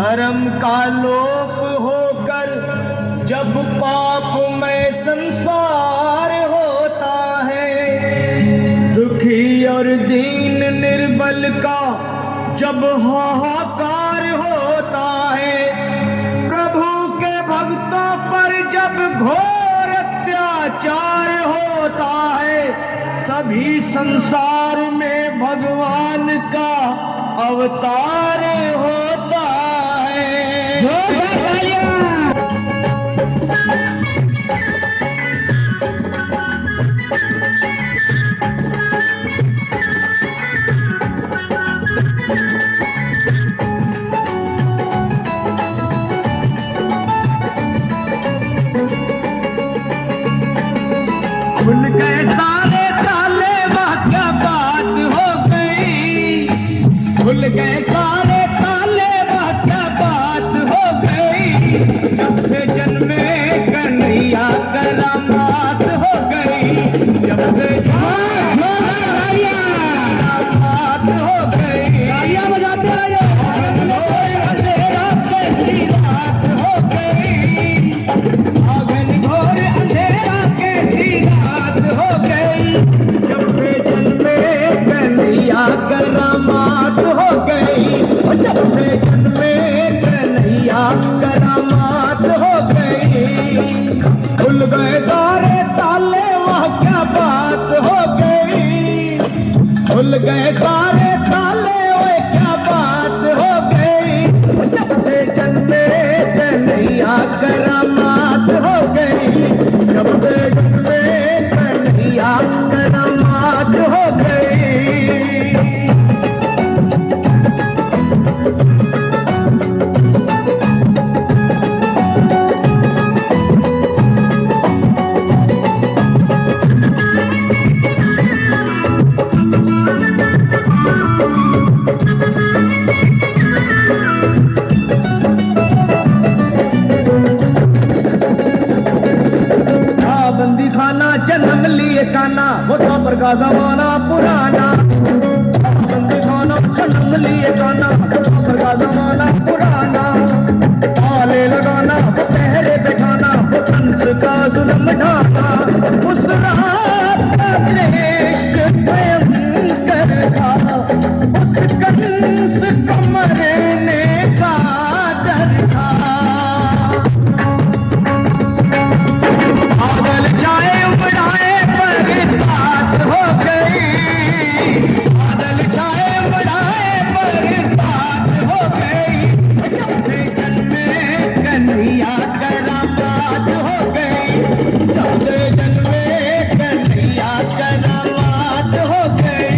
धर्म का लोप होकर जब पाप में संसार होता है, दुखी और दीन निर्बल का जब हाहाकार होता है, प्रभु के भक्तों पर जब घोर अत्याचार होता है, तभी संसार में भगवान का अवतार होता है। खुल गए सारे ताले, वह क्या बात हो गई। खुल गए सारे ताले, वह क्या बात हो गई। जब से जन्मे कन्हैया करामात हो गई। जब से करामात हो गई। तालियां बजाते रहिए। अंधेरा कैसी रात हो गई। आंगन घोर अंधेरा कैसी रात हो गई। जब से जन्मे कन्हैया करामात हो गई। जब से जन्मे कन्हैया करामात हो गई। खुल गए सारे ताले, वह क्या बात हो गई। खुल गए सारे ताले, वह क्या बात हो गई। जब से जन्मे कन्हैया करामात हो गई। जब से जन्मे कन्हैया करामात हो गई। बंदी खाना जन्म लिए काना, वो द्वापर का जमाना पुराना। बंदी खाना जन्म लिए काना, वो द्वापर का जमाना पुराना। ताले लगाना, वो पहरे बैठाना, वो कंस का जुल्म ढाना। उस रात का दृश्य भयंकर था, उस कंस को मरने का डर था। बादल छाए उमड़ाए बरसात हो गई। बादल छाए उमड़ाए बरसात हो गई। जब से जन्मे कन्हैया करामात हो गई। जब से जन्मे कन्हैया करामात हो गई।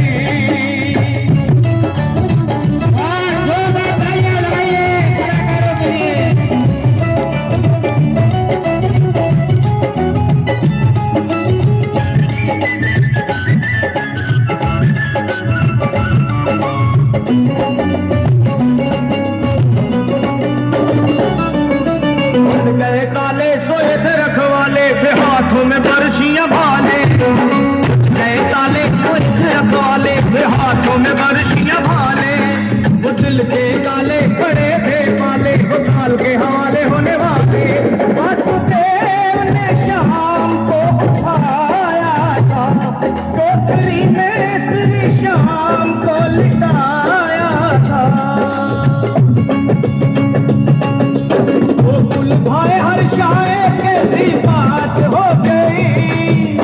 गए काले सोए थे रखवाले, वे हाथों में बरछियां भाले। गए काले सोए थे रखवाले, वे हाथों में बरछियां भाले। वो दिल के काले पड़े थे पाले, वो काल के हवाले होने वाले। वासुदेव ने शाम को उठाया था, टोकरी में श्री शाम को लिटाया था। भाई हर शाये कैसी बात हो गई।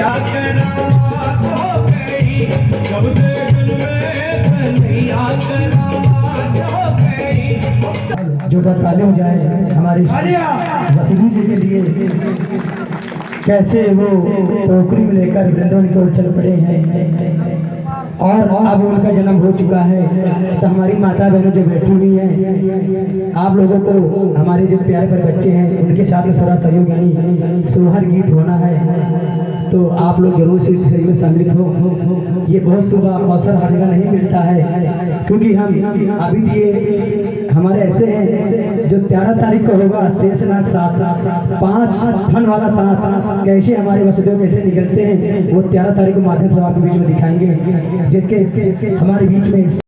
क्या करामात हो गई, जब देखन में कन्हैया करामात हो गई। जो बताने जाए हमारे वसुदेव जी के लिए कैसे वो टोकरी में लेकर वृंदावन की ओर चल पड़े हैं और अब उनका जन्म हो चुका है। तो हमारी माता बहनों जो बैठी हुई हैं, आप लोगों को हमारे जो प्यारे पर बच्चे हैं उनके साथ में थोड़ा सहयोग यानी सोहर गीत होना है, तो आप लोग जरूर से सहयोग में सम्मिलित हो। ये बहुत शुभ अवसर हर जगह नहीं मिलता है, क्योंकि हम अभी दिए हमारे ऐसे हैं जो 13 तारीख को होगा शेषनाग साथ 5 फन वाला साथ कैसे हमारे वसुदेव कैसे निकलते हैं वो 13 तारीख को माध्यम से आपके बीच में दिखाएंगे, जिनके हमारे बीच में